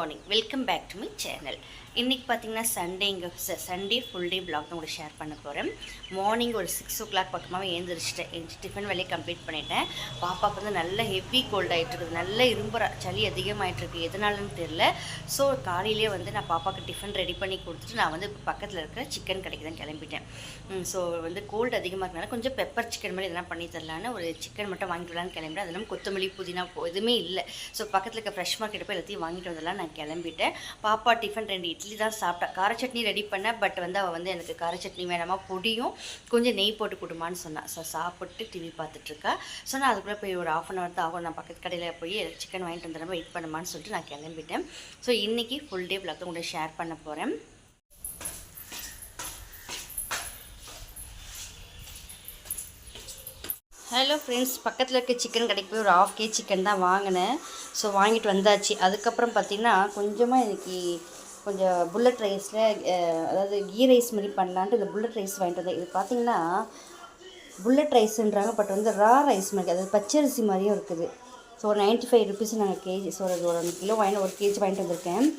Morning, welcome back to my channel. இன்றைக்கி பார்த்தீங்கன்னா Sunday full day black தான் கூட ஷேர் பண்ண போகிறேன். மார்னிங் ஒரு 6 o'clock பக்கமாக எழுந்திரிச்சிட்டேன். டிஃபன் வேலையை கம்ப்ளீட் பண்ணிட்டேன். பாப்பாவுக்கு வந்து நல்ல ஹெவி கோல்ட் ஆகிட்டுருக்குது, நல்ல சளி அதிகமாகிட்டுருக்கு, எதனாலன்னு தெரில. ஸோ காலையிலே வந்து நான் பாப்பாவுக்கு டிஃபன் ரெடி பண்ணி கொடுத்துட்டு நான் வந்து இப்போ பக்கத்தில் இருக்கிற சிக்கன் கடைக்கு தான் கிளம்பிட்டேன். ஸோ வந்து கோல்டு அதிகமாக இருக்கனால கொஞ்சம் பெப்பர் சிக்கன் மாதிரி எதனா பண்ணி தரலான்னு ஒரு சிக்கன் மட்டும் வாங்கிட்டு வரலான்னு கிளம்பிட்டேன். அதெல்லாம் கொத்தமல்லி புதினா எதுவுமே இல்லை. ஸோ பக்கத்தில் இருக்க ஃப்ரெஷ் மார்க்கெட் போய் எல்லாத்தையும் வாங்கிட்டு வந்தெல்லாம் நான் கிளம்பிட்டேன். பாப்பா டிஃபன் 2 இட்லி தான் சாப்பிட்டா. கார சட்னி ரெடி பண்ணேன். பட் வந்து அவள் வந்து எனக்கு கார சட்னி வேணாமா, பொடியும் கொஞ்சம் நெய் போட்டு கொடுமான்னு சொன்னான். ஸோ சாப்பிட்டு டிவி பார்த்துட்ருக்கா. ஸோ நான் அதுக்குள்ளே போய் ஒரு 1/2 hour தான் ஆகும். நான் பக்கத்து கடையில் போய் சிக்கன் வாங்கிட்டு வந்துடுறேன், வெயிட் பண்ணுமான்னு சொல்லிட்டு நான் கிளம்பிட்டேன். ஸோ இன்றைக்கி ஃபுல் டே விளாக் உங்களை ஷேர் பண்ண போகிறேன். ஹலோ ஃப்ரெண்ட்ஸ், பக்கத்தில் இருக்க சிக்கன் கடைக்கு போய் ஒரு 1/2 kg சிக்கன் தான் வாங்கினேன். ஸோ வாங்கிட்டு வந்தாச்சு. அதுக்கப்புறம் பார்த்திங்கன்னா கொஞ்சமாக இன்றைக்கி கொஞ்சம் புல்லட் ரைஸில் அதாவது கீ ரைஸ் மாதிரி பண்ணலான்ட்டு இந்த புல்லட் ரைஸ் வாங்கிட்டு வந்தேன். இது பார்த்திங்கன்னா புல்லட் ரைஸுன்றாங்க, பட் வந்து ரா ரைஸ் மாதிரி, அதாவது பச்சரிசி மாதிரியும் இருக்குது. ஸோ ஒரு 95 rupees நாங்கள் கேஜி. ஸோ அது ஒரு 1 கிலோ 1 kg வாங்கிட்டு வந்திருக்கேன்.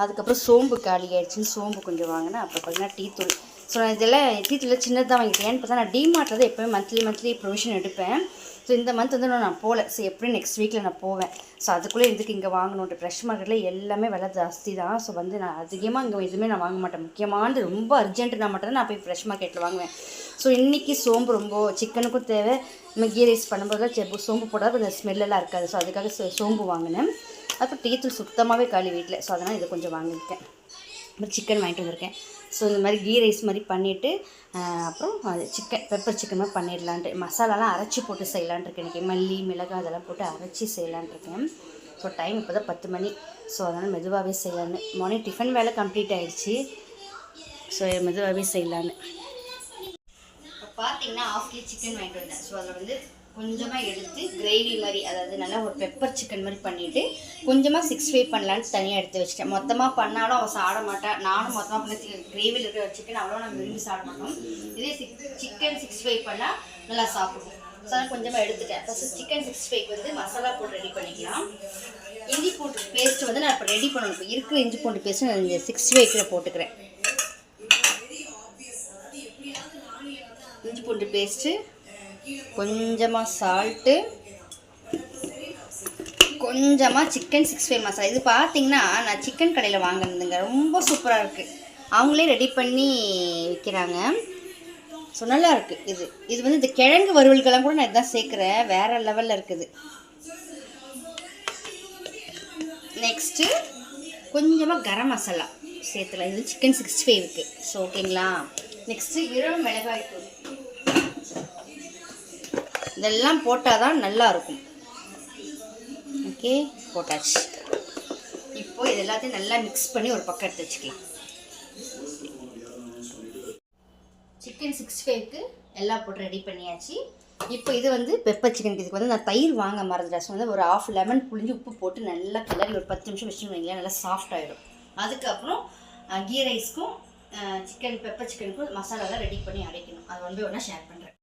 அதுக்கப்புறம் சோம்பு காலி ஆகிடுச்சின்னு சோம்பு கொஞ்சம் வாங்கினேன். அப்புறம் பார்த்திங்கன்னா டீ தூள். ஸோ நான் இதெல்லாம் டீத்தில் சின்னதாக வாங்கிட்டேன். ஏன்னு பார்த்தா நான் டிமார்ட்டில் தான் எப்போயுமே மந்த்லி ப்ரொவிஷன் எடுப்பேன். ஸோ இந்த மந்த் வந்து நான் போகல. ஸோ எப்படியும் நெக்ஸ்ட் வீக்கில் நான் போவேன். ஸோ அதுக்குள்ளே எதுக்கு இங்கே வாங்கணுன்ட்டு, ஃப்ரெஷ் மார்க்கெட்டில் எல்லாமே விலை ஜாஸ்தி தான். ஸோ வந்து நான் அதிகமாக இங்கே எதுவுமே நான் வாங்க மாட்டேன். முக்கியமானது ரொம்ப அர்ஜென்ட்டுனா மட்டும் தான் நான் போய் ஃப்ரெஷ் மார்க்கெட்டில் வாங்குவேன். ஸோ இன்றைக்கி சோம்பு ரொம்ப சிக்கனுக்கும் தேவை. நம்ம கீ ரைஸ் பண்ணும்போது சோம்பு போடாத அந்த ஸ்மெல்லெல்லாம் இருக்காது. ஸோ அதுக்காக சோம்பு வாங்கினேன். அப்புறம் டீ தூள் சுத்தமாகவே காலி வீட்டில். ஸோ அதனால் இதை கொஞ்சம் வாங்கியிருக்கேன். அப்புறம் சிக்கன் வாங்கிட்டு வந்திருக்கேன். ஸோ இந்த மாதிரி கீ ரைஸ் மாதிரி பண்ணிவிட்டு அப்புறம் அது பெப்பர் சிக்கன் மாதிரி பண்ணிடலான்ட்டு, மசாலாலாம் அரைச்சி போட்டு செய்யலான்ட்டு இருக்கேன். இன்றைக்கி மல்லி மிளகாய் அதெல்லாம் போட்டு அரைச்சி செய்யலான்ட்டு இருக்கேன். ஸோ டைம் இப்போ தான் 10 மணி. ஸோ அதனால் மெதுவாகவே செய்யலான்னு. மார்னிங் டிஃபன் வேலை கம்ப்ளீட் ஆகிடுச்சு. ஸோ மெதுவாகவே செய்யலான்னு. இப்போ பார்த்தீங்கன்னா 1/2 kg சிக்கன் வாங்கிட்டு வந்தேன். ஸோ அதில் வந்து கொஞ்சமாக எடுத்து கிரேவி மாதிரி, அதாவது நல்லா ஒரு பெப்பர் சிக்கன் மாதிரி பண்ணிவிட்டு கொஞ்சமாக 65 பண்ணலான்னு தனியாக எடுத்து வச்சுட்டேன். மொத்தமாக பண்ணாலும் அவள் சாப்பிட மாட்டாள். நானும் மொத்தமாக பண்ண கிரேவியில் இருக்கிற சிக்கன் அவ்வளோ நாங்கள் விரும்பி சாப்பிட மாட்டோம். இதே சிக்கன் 65 பண்ணால் நல்லா சாப்பிடுவோம். ஸோ அதை கொஞ்சமாக எடுத்துட்டேன். ஃபஸ்ட்டு சிக்கன் 65 வந்து மசாலா போட்டு ரெடி பண்ணிக்கலாம். இஞ்சி பூண்டு பேஸ்ட் வந்து நான் இப்போ ரெடி பண்ணணும். இப்போ இருக்கிற இஞ்சி பூண்டு பேஸ்ட்டு நான் இந்த 65 போட்டுக்கிறேன். இஞ்சி பூண்டு பேஸ்ட்டு, கொஞ்சமாக சால்ட்டு, கொஞ்சமாக சிக்கன் 65 மசாலா. இது பார்த்தீங்கன்னா நான் சிக்கன் கடையில் வாங்கினதுங்க, ரொம்ப சூப்பராக இருக்குது. அவங்களே ரெடி பண்ணி விற்கிறாங்க. ஸோ நல்லா இருக்குது. இது வந்து இந்த கிழங்கு வறுவல்கெல்லாம் கூட நான் இதுதான் சேர்க்குறேன். வேறு லெவலில் இருக்குது. நெக்ஸ்ட்டு கொஞ்சமாக கரம் மசாலா சேர்த்துலாம். இது சிக்கன் 65க்கு. ஸோ ஓகேங்களா. நெக்ஸ்ட்டு வெறும் மிளகாய் தூள். இதெல்லாம் போட்டால் தான் நல்லாயிருக்கும். ஓகே, போட்டாச்சு. இப்போது இது எல்லாத்தையும் நல்லா மிக்ஸ் பண்ணி ஒரு பக்கம் எடுத்து வச்சுக்கலாம். சிக்கன் 65க்கு எல்லாம் போட்டு ரெடி பண்ணியாச்சு. இப்போ இது வந்து பெப்பர் சிக்கனுக்கு. இதுக்கு வந்து நான் தயிர் வாங்க மறந்துட்டேன். ஸோ வந்து ஒரு 1/2 lemon புளிஞ்சு உப்பு போட்டு நல்லா கிளறி ஒரு 10 நிமிஷம் வச்சுன்னு வைங்களேன், நல்லா சாஃப்ட் ஆகிடும். அதுக்கப்புறம் கீ ரைஸ்க்கும் சிக்கன் பெப்பர் சிக்கனுக்கும் மசாலாலாம் ரெடி பண்ணி அரைக்கணும். அது வந்து ஒன்றா ஷேர் பண்ணுறேன்.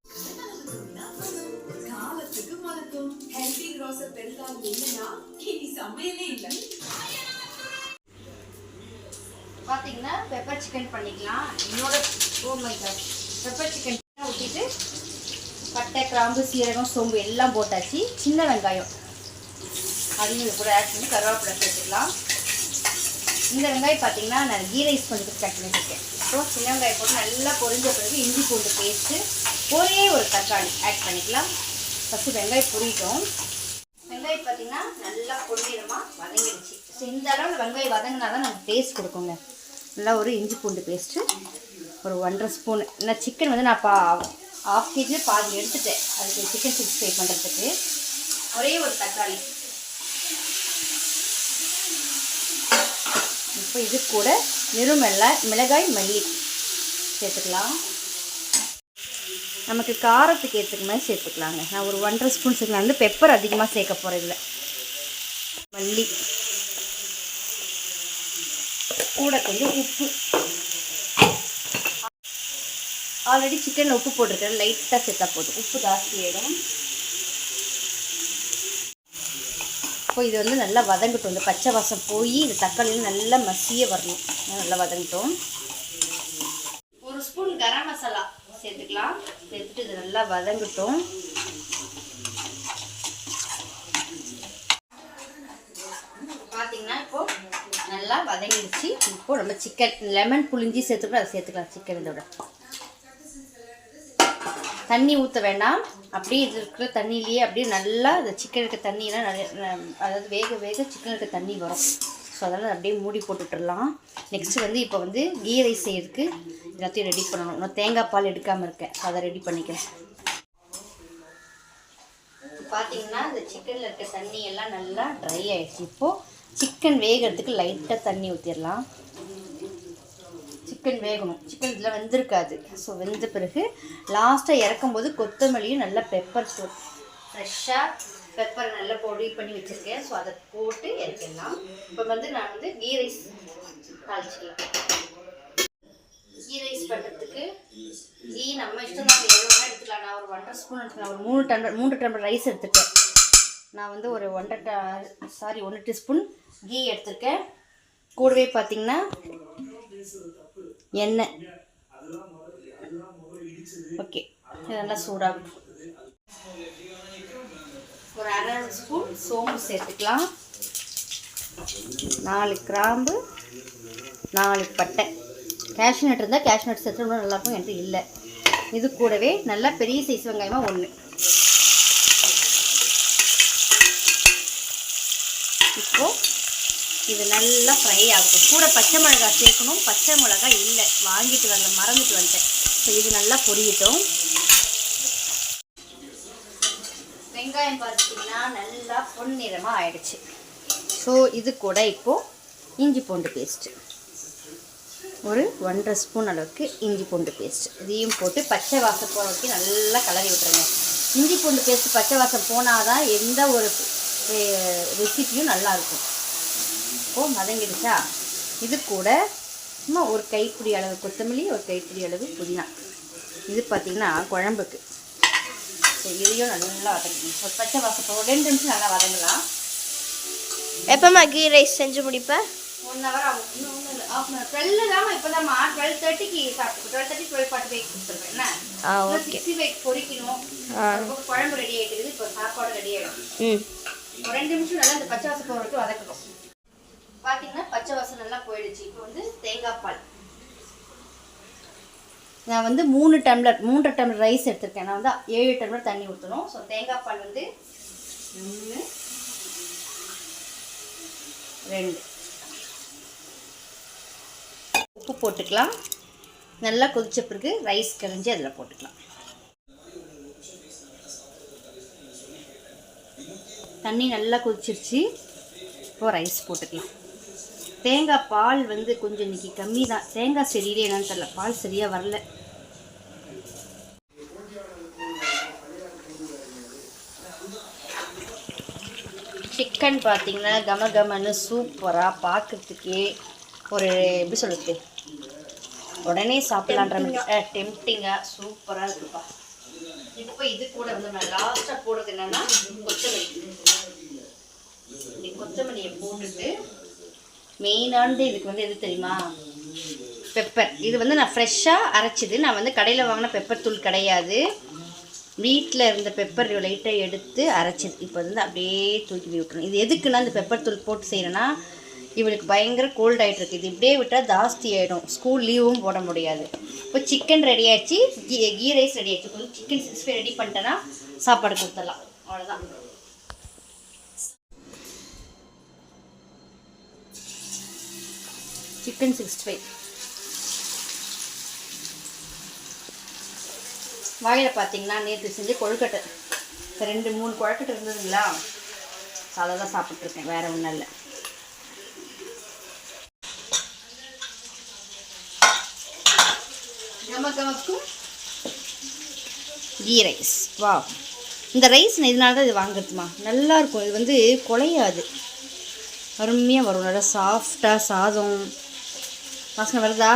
பார்த்தீங்கன்னா பெப்பர் சிக்கன் பண்ணிக்கலாம். என்னோட பெப்பர் சிக்கன் ஊற்றிட்டு பட்டை கிராம்பு சீரகம் சோம்பு எல்லாம் போட்டாச்சு. சின்ன வெங்காயம் அதையும் இது கூட ஆட் பண்ணி கருவேப்பிலை சேர்த்துக்கலாம். இந்த வெங்காயம் பார்த்தீங்கன்னா நான் கீ ரைஸ் கொஞ்சம் கட் பண்ணியிருக்கேன். ஸோ சின்ன வெங்காயம் போட்டு நல்லா பொரிஞ்ச பிறகு இஞ்சி பூண்டு பேஸ்ட்டு, ஒரே ஒரு தக்காளி ஆட் பண்ணிக்கலாம். ஃபஸ்ட்டு வெங்காயம் பொரிட்டோம். வெங்காயம் பார்த்தீங்கன்னா நல்லா பொன்னிறமாக வதங்கிடுச்சு. ஸோ இந்த அளவில் வெங்காயம் வதங்கினா தான் நமக்கு டேஸ்ட் கொடுக்குங்க. நல்லா ஒரு இஞ்சி பூண்டு பேஸ்ட்டு ஒரு 1.5 ஸ்பூன். நான் சிக்கன் வந்து நான் 1/2 kg பாதி எடுத்துட்டேன். அதுக்கு சிக்கன் 65 பண்ணுறதுக்கு ஒரே ஒரு தக்காளி. இப்போ இது கூட மிளகாய் மல்லி சேர்த்துக்கலாம். நமக்கு காரத்துக்கு ஏற்றுக்க மாதிரி சேர்த்துக்கலாங்க. நான் ஒரு 1.5 ஸ்பூன் சேர்க்கலாம். வந்து பெப்பர் அதிகமாக சேர்க்க போகிறேன். இதில் மல்லி கூட கொஞ்சம் உப்பு. ஆல்ரெடி சிக்கனில் உப்பு போட்டிருக்கேன், லைட்டாக சேர்த்தா போதும். உப்பு ஜாஸ்தி ஆகிடும். இப்போ இது வந்து நல்லா வதங்கட்டும். இந்த பச்சை வாசம் போய் இந்த தக்காளியில் நல்லா மசிய வரணும். நல்லா வதங்கட்டும். 1 ஸ்பூன் கரம் மசாலா சேர்த்துக்கலாம். சேர்த்துட்டு இது நல்லா வதங்கட்டும். பார்த்தீங்கன்னா இப்போது நல்லா வதங்கிடுச்சு. இப்போது நம்ம சிக்கன் லெமன் புளிஞ்சி சேர்த்துக்கலாம். அதை சேர்த்துக்கலாம். சிக்கன் இதோட தண்ணி ஊற்ற வேண்டாம். அப்படியே இது இருக்கிற தண்ணியிலேயே அப்படியே நல்லா இந்த சிக்கன் இருக்க தண்ணியெலாம் நிறைய, அதாவது வேக வேக சிக்கன் இருக்க தண்ணி வரும். ஸோ அதனால் அப்படியே மூடி போட்டுட்டுடலாம். நெக்ஸ்ட்டு வந்து இப்போ வந்து கீ ரைஸ் செய்யறதுக்கு எல்லாத்தையும் ரெடி பண்ணணும். நான் தேங்காய் பால் எடுக்காமல் இருக்கேன். அதை ரெடி பண்ணிக்கிறேன். பார்த்தீங்கன்னா இந்த சிக்கனில் இருக்க தண்ணி எல்லாம் நல்லா ட்ரை ஆகிடுச்சு. இப்போது சிக்கன் வேகிறதுக்கு லைட்டாக தண்ணி ஊற்றிடலாம். சிக்கன் வேகணும். சிக்கன் இதில் வெந்திருக்காது. ஸோ வெந்த பிறகு லாஸ்ட்டாக இறக்கும்போது கொத்தமல்லியும் நல்லா பெப்பர் ஃப்ரெஷ்ஷாக பெப்பர் நல்லா பொடி பண்ணி வச்சுருக்கேன். ஸோ அதை போட்டு இறக்கிடலாம். இப்போ வந்து நான் வந்து கீ ரைஸ் தாளிச்சிக்கலாம். கீ ரைஸ் பண்ணுறதுக்கு கீ நம்ம இஷ்டம் தான், எவ்வளோ வேணால் எடுத்துக்கலாம். நான் ஒரு 1.5 ஸ்பூன் எடுத்துக்கலாம். ஒரு 3 டம்ளர் ரைஸ் எடுத்துருக்கேன். நான் வந்து ஒரு 1 டீஸ்பூன் கீ எடுத்திருக்கேன். கூடவே பார்த்திங்கன்னா எண்ணெய். ஓகே, இது நல்லா சூடாகும். ஒரு 1/2 ஸ்பூன் சோம்பு சேர்த்துக்கலாம். 4 கிராம்பு, 4 பட்டை. கேஷ்யூ நட் இருந்தால் கேஷ்யூ நட் சேர்த்து ரொம்ப நல்லாயிருக்கும். என்கிட்ட இல்லை. இது கூடவே நல்லா பெரிய சைஸ் வெங்காயமாக 1. இப்போது இது நல்லா ஃப்ரை ஆகட்டும். கூட பச்சை மிளகாய் சேர்க்கணும். பச்சை மிளகாய் இல்லை, வாங்கிட்டு வரல, மறந்துட்டு வந்துட்டேன். ஸோ இது நல்லா பொரியட்டும். வெங்காயம் பார்த்திங்கன்னா நல்லா பொன்னிறமாக ஆயிடுச்சு. ஸோ இது கூட இப்போது இஞ்சி பூண்டு பேஸ்ட்டு ஒரு 1.5 ஸ்பூன் அளவுக்கு இஞ்சி பூண்டு பேஸ்ட். இதையும் போட்டு பச்சை வாசம் போகிற வரைக்கும் நல்லா கலரி விட்டுருங்க. இஞ்சி பூண்டு பேஸ்ட்டு பச்சை வாசம் போனால் தான் எந்த ஒரு ரெசிப்பியும் நல்லாயிருக்கும். இப்போது மதங்கிடுச்சா? இது கூட சும்மா ஒரு கைப்பிடி அளவு கொத்தமல்லி, ஒரு கைப்பிடி அளவு புதினா. இது பார்த்திங்கன்னா குழம்புக்கு. ஸோ இதையும் நல்லா வதக்கணும். ஒரு பச்சை வாசம் 2 நிமிஷம் நல்லா வதங்கலாம். எப்போம்மா கீ ரைஸ் செஞ்சு முடிப்பேன்? 1 ஹவர் ஆகும். இன்னும் ஒன்றும் இல்லை, 1/2 hour. 12 தான் இப்போ தான் 12:30க்கு சாப்பிட்டு 12:30 12:45 கொடுத்துருவேன். என்ன ஓகே. 65 பொரிக்கணும். குழம்பு ரெடி ஆகிடுது. இப்போ சாப்பாடு ரெடி ஆகிடும். ஒரு 2 நிமிஷம் நல்லா இந்த பச்சை வாசம் போகிற வரைக்கும் வதக்கணும். பார்த்தீங்கன்னா பச்சை வாசம் நல்லா போயிடுச்சு. இப்போ வந்து தேங்காய் பால். நான் வந்து 3 டம்ளர் ரைஸ் எடுத்திருக்கேன். நான் வந்து 7 டம்ளர் தண்ணி ஊற்றணும். ஸோ தேங்காய் பால் வந்து 1 2. உப்பு போட்டுக்கலாம். நல்லா கொதிச்ச பிறகு ரைஸ் கரைஞ்சி அதில் போட்டுக்கலாம். தண்ணி நல்லா கொதிச்சிருச்சு. இப்போ ரைஸ் போட்டுக்கலாம். தேங்காய் பால் வந்து கொஞ்சம் இன்றைக்கி கம்மி தான். தேங்காய் சரியில்லை, என்னன்னு தெரியல, பால் சரியாக வரல. சிக்கன் பார்த்திங்கன்னா கமகமன்னு சூப்பராக பார்க்குறதுக்கே ஒரு எப்படி சொல்கிறது, உடனே சாப்பிட்லான்ற மாதிரி டெம்ப்டிங்காக சூப்பராக இருக்குப்பா. இப்போ இது கூட வந்து நான் லாஸ்ட்டாக போடுறது என்னென்னா கொத்தமல்லியை போட்டுட்டு மெயினானது இதுக்கு வந்து எது தெரியுமா, பெப்பர். இது வந்து நான் ஃப்ரெஷ்ஷாக அரைச்சிது. நான் வந்து கடையில் வாங்கின பெப்பர் தூள் கிடையாது, வீட்டில் இருந்த பெப்பர் லைட்டாக எடுத்து அரைச்சிது. இப்போ வந்து அப்படியே தூக்கி விட்டுறணும். இது எதுக்குன்னா இந்த பெப்பர் தூள் போட்டு செய்கிறேன்னா, இவளுக்கு பயங்கர கோல்ட் ஆகிட்டுருக்கு. இது இப்படியே விட்டால் ஜாஸ்தி ஆகிடும். ஸ்கூல் லீவும் போட முடியாது. இப்போ சிக்கன் ரெடி ஆகிடுச்சு, கீ ரைஸ் ரெடி ஆகிடுச்சு. கொஞ்சம் சிக்கன் 65 ரெடி பண்ணிட்டேன்னா சாப்பாடு கொடுத்துடலாம். அவ்வளோதான். சிக்கன் 65 வாயில் பார்த்தீங்கன்னா நேற்று செஞ்சு கொழுக்கட்டை 2-3 கொழுக்கட்டை இருந்ததுங்களா, அதை தான் சாப்பிட்ருக்கேன், வேறு ஒன்றும் இல்லை. கமகமக்கும் கீ ரைஸ். வா, இந்த ரைஸ் நான் இதனால தான் இது வாங்குறதுமா, நல்லாயிருக்கும். இது வந்து குலையாது, அருமையாக வரும். நல்லா சாஃப்டாக சாதம் வாசனை வருதா?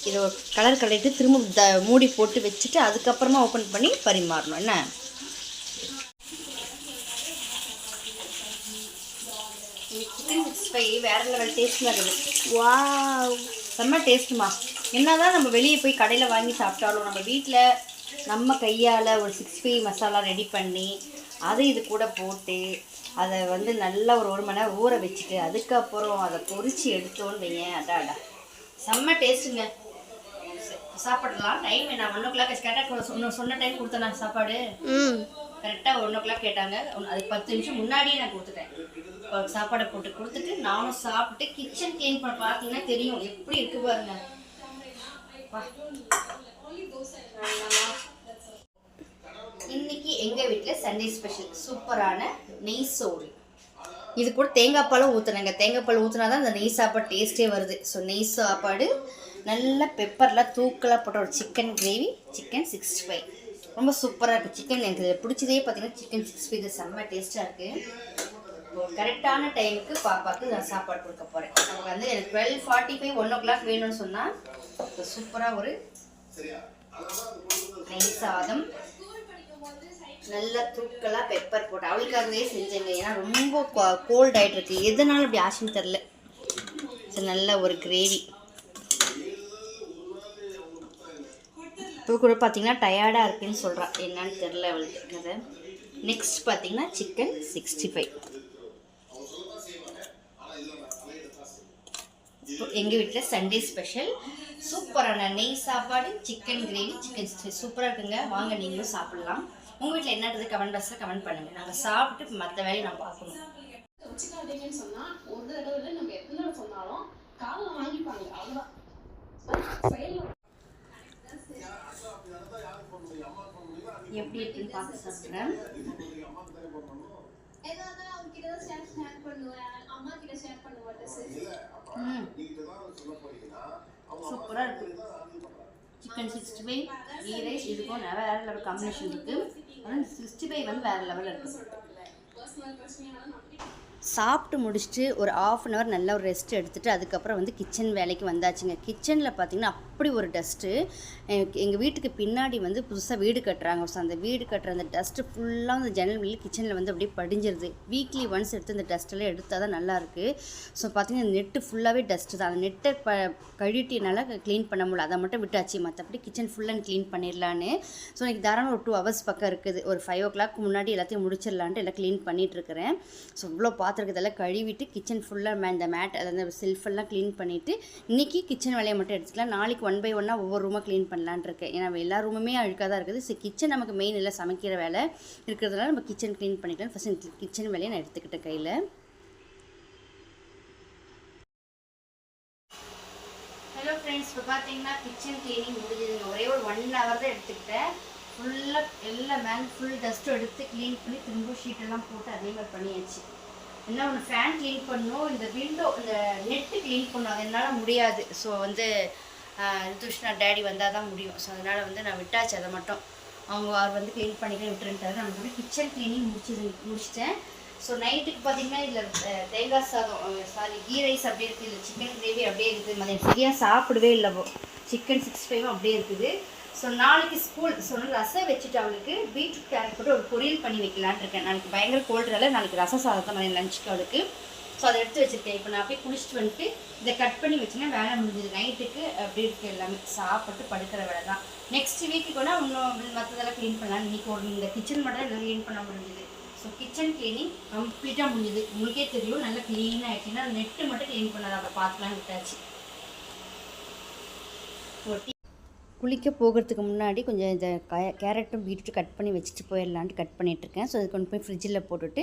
இதை கலர் கலரிட்டு திரும்ப மூடி போட்டு வச்சுட்டு அதுக்கப்புறமா ஓப்பன் பண்ணி பரிமாறணும். என்ன 65 வேறு லெவல் டேஸ்ட்டில் இருக்குது. வாவ், செம்ம டேஸ்ட்டுமா. என்ன தான் நம்ம வெளியே போய் கடையில் வாங்கி சாப்பிட்டாலும் நம்ம வீட்டில் நம்ம கையால் ஒரு 65 மசாலா ரெடி பண்ணி அதை இது கூட போட்டு அதை வந்து நல்லா ஒரு மணி நேரம் ஊற வச்சுட்டு அதுக்கப்புறம் அதை பொரித்து எடுத்தோன்னு வையேன், அடாடா செம்ம டேஸ்ட்டுங்க. சாப்பிடலாம். டைம் நான் 1 o'clock கரெக்டாக சொன்ன டைம் கொடுத்தேன் நான் சாப்பாடு. கரெக்டாக 1 o'clock கேட்டாங்க. அதுக்கு 10 நிமிஷம் முன்னாடியே நான் கொடுத்துட்டேன். சாப்பாடை போட்டு கொடுத்துட்டு நானும் சாப்பிட்டு கிச்சன் க்ளீன் பண்ண பார்த்தீங்கன்னா தெரியும் எப்படி இருக்கு பாருங்க. இன்னைக்கு எங்கள் வீட்டில் சண்டே ஸ்பெஷல் சூப்பரான நெய் சோறு. இது கூட தேங்காய் பாலும் ஊற்றுனாங்க. தேங்காய் பால் ஊற்றினா தான் அந்த நெய் சாப்பாடு டேஸ்ட்டே வருது. ஸோ நெய் சாப்பாடு நல்ல பெப்பர்லாம் தூக்கலாக போட்ட ஒரு சிக்கன் கிரேவி, சிக்கன் 65 ரொம்ப சூப்பராக இருக்குது. சிக்கன் எனக்கு பிடிச்சதே பார்த்தீங்கன்னா சிக்கன் 65 செம்ம டேஸ்ட்டாக இருக்குது. கரெக்டான டைமுக்கு பாப்பாவுக்கு நான் சாப்பாடு கொடுக்க போகிறேன். நமக்கு வந்து எனக்கு 12:45 1 o'clock வேணும்னு சொன்னால் சூப்பராக ஒரு நெய் சாதம் நல்லா தூக்கலாக பெப்பர் போட்டு அவளுக்காகவே செஞ்சேங்க. ஏன்னா ரொம்ப கோல்ட் ஆகிட்டு இருக்கு, எதனாலும் அப்படி ஆச்சுன்னு தெரில. சரி, நல்ல ஒரு கிரேவி. இப்போ கூட பார்த்தீங்கன்னா டயர்டாக இருக்குன்னு சொல்கிறான், என்னன்னு தெரில அவளுக்கு அதை. நெக்ஸ்ட் பார்த்தீங்கன்னா சிக்கன் 65. இப்போ எங்கள் வீட்டில் சண்டே ஸ்பெஷல் சூப்பரான நெய் சாப்பாடு, சிக்கன் கிரேவி, சிக்கன் 65 சூப்பராக இருக்குங்க. வாங்க நீங்களும் சாப்பிட்லாம். உங்கள் வீட்டில் என்னன்றது கமெண்ட் பாக்ஸில் கமெண்ட் பண்ணுங்கள். நாங்கள் சாப்பிட்டு மற்ற வேலையை நான் பார்க்கணும். வச்சுக்காதீங்கன்னு சொன்னால் ஒரு தடவை நம்ம எத்தனை தடவை சொன்னாலும் காலம் வாங்கிப்பாங்க. அவ்வளோதான் செயல். எப்படி இருக்குன்னு பார்த்து சாப்பிட்றேன். சூப்பராக இருக்குது. சிக்கன் 65 கீ ரைஸ் இதுக்கும் வேறு லெவல் காம்பினேஷன் இருக்குது. ஆனால் 65 வந்து வேறு லெவலில் இருக்குது. சாப்பிட்டு முடிச்சுட்டு ஒரு 1/2 an hour நல்லா ஒரு ரெஸ்ட் எடுத்துகிட்டு அதுக்கப்புறம் வந்து கிச்சன் வேலைக்கு வந்தாச்சுங்க. கிச்சனில் பார்த்திங்கன்னா அப்படி ஒரு டஸ்ட்டு. எங்கள் வீட்டுக்கு பின்னாடி வந்து புதுசாக வீடு கட்டுறாங்க. ஸோ அந்த வீடு கட்டுற அந்த டஸ்ட்டு ஃபுல்லாக அந்த ஜன்னல் வெளியில் கிச்சனில் வந்து அப்படியே படிஞ்சிருது. வீக்லி ஒன்ஸ் எடுத்து அந்த டஸ்ட்டெல்லாம் எடுத்தால் தான் நல்லாயிருக்கு. ஸோ பார்த்திங்கன்னா நெட்டு ஃபுல்லாகவே டஸ்ட்டு தான். அந்த நெட்டை கழுட்டினால க்ளீன் பண்ண முடியல, அதை மட்டும் விட்டாச்சு. மற்றபடி கிச்சன் ஃபுல்லாக க்ளீன் பண்ணிடலான்னு. ஸோ எனக்கு தாராளம் ஒரு 2 hours பக்கம் இருக்குது. ஒரு 5 o'clock முன்னாடி எல்லாத்தையும் முடிச்சிடலான்ட்டு எல்லாம் க்ளீன் பண்ணிகிட்ருக்கிறேன். ஸோ இவ்வளோ பாத்திரத்தெல்லாம் கழுவிட்டு கிச்சன் ஃபுல்லாக இந்த மேட் அந்த செல்ஃபெல்லாம் க்ளீன் பண்ணிவிட்டு இன்றைக்கி கிச்சன் வேலையை மட்டும் எடுத்துக்கலாம். நாளைக்கு 1 by 1 ஒவ்வொரு ரூமாக க்ளீன் பண்ணலான் இருக்கேன். ஏன்னா எல்லா ரூமுமே அழுக்காக தான் இருக்குது. ஸோ கிச்சன் நமக்கு மெயின் எல்லாம் சமைக்கிற வேலை இருக்கிறதுனால நம்ம கிச்சன் க்ளீன் பண்ணிக்கலாம். ஃபஸ்ட் கிச்சன் வேலையை நான் எடுத்துக்கிட்டேன் கையில். ஹலோ ஃப்ரெண்ட்ஸ், இப்போ பார்த்தீங்கன்னா கிச்சன் க்ளீனிங் முடிஞ்சதுங்க. ஒரே ஒரு 1 hour தான் எடுத்துக்கிட்டேன். ஃபுல்லாக எல்லா மேலே ஃபுல் டஸ்ட்டும் எடுத்து க்ளீன் பண்ணி திரும்ப ஷீட்டெல்லாம் போட்டு அதே மாதிரி பண்ணியாச்சு. என்ன ஒன்று ஃபேன் க்ளீன் பண்ணணும், இந்த விண்டோ இந்த நெட்டு க்ளீன் பண்ணணும், அது என்னால் முடியாது. ஸோ வந்து ரிதுஷ்ணா டேடி வந்தால் தான் முடியும். ஸோ அதனால் வந்து நான் விட்டாச்சு. அதை மட்டும் அவர் வந்து க்ளீன் பண்ணிக்க விட்டுருன்ட்டாரு. நான் வந்து கிச்சன் க்ளீனிங் முடிச்சிட்டேன். ஸோ நைட்டுக்கு பார்த்தீங்கன்னா இதில் தேங்காய் சாதம் கீ ரைஸ் அப்படியே இருக்குது, இல்லை சிக்கன் கிரேவி அப்படியே இருக்குது. மதியம் சரியாக சாப்பிடவே இல்லை. சிக்கன் 65 அப்படியே இருக்குது. ஸோ நாளைக்கு ஸ்கூல் சொன்னால் ரசம் வச்சுட்டு அவளுக்கு பீட்ரூட் கேரட் போட்டு ஒரு பொரியல் பண்ணி வைக்கலான் இருக்கேன். நாளைக்கு பயங்கர கோல்டுனால நாளைக்கு ரசம் சாதத்தை மதியம் லஞ்சுக்கு அவளுக்கு. ஸோ அதை எடுத்து வச்சுருக்கேன். இப்போ நான் போய் குளிச்சுட்டு வந்துட்டு இதை கட் பண்ணி வச்சுன்னா வேலை முடிஞ்சது. நைட்டுக்கு அப்படி இருக்குது எல்லாமே. சாப்பிட்டு படுக்கிற வேலை தான். நெக்ஸ்ட் வீக்குக்கு வேணால் இன்னும் மற்றதெல்லாம் க்ளீன் பண்ணலாம். இன்றைக்கி ஒரு இந்த கிச்சன் மட்டும் தான் எல்லாம் க்ளீன் பண்ண முடிஞ்சுது. ஸோ கிச்சன் க்ளீனிங் கம்ப்ளீட்டாக முடிஞ்சுது. உங்களுக்கே தெரியும் நல்லா க்ளீனாக ஆகிடுச்சுன்னா நெட்டு மட்டும் க்ளீன் பண்ணாத அதை பார்த்துலாம் விட்டாச்சு. குளிக்க போகிறதுக்கு முன்னாடி கொஞ்சம் இந்த கேரட்டும் பீட்ரூட்டும் கட் பண்ணி வச்சுட்டு போயிடலான்ட்டு கட் பண்ணிகிட்ருக்கேன். ஸோ அது கொண்டு போய் ஃப்ரிட்ஜில் போட்டுட்டு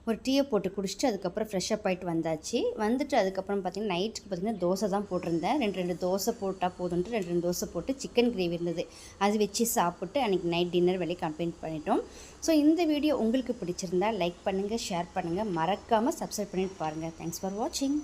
ஒரு டீயை போட்டு குடிச்சிட்டு அதுக்கப்புறம் ஃப்ரெஷ்ஷப் ஆகிட்டு வந்துட்டு அதுக்கப்புறம் பார்த்திங்கன்னா நைட்டுக்கு பார்த்திங்கன்னா தோசை தான் போட்டிருந்தேன். 2 தோசை போட்டால் போதுன்ட்டு 2 தோசை போட்டு சிக்கன் கிரேவி இருந்தது, அது வச்சு சாப்பிட்டு அன்றைக்கி நைட் டின்னர் வேலையை கம்ப்ளீட் பண்ணிட்டோம். ஸோ இந்த வீடியோ உங்களுக்கு பிடிச்சிருந்தா லைக் பண்ணுங்கள், ஷேர் பண்ணுங்கள், மறக்காமல் சப்ஸ்கிரைப் பண்ணிட்டு பாருங்கள். தேங்க்ஸ் ஃபார் வாட்சிங்.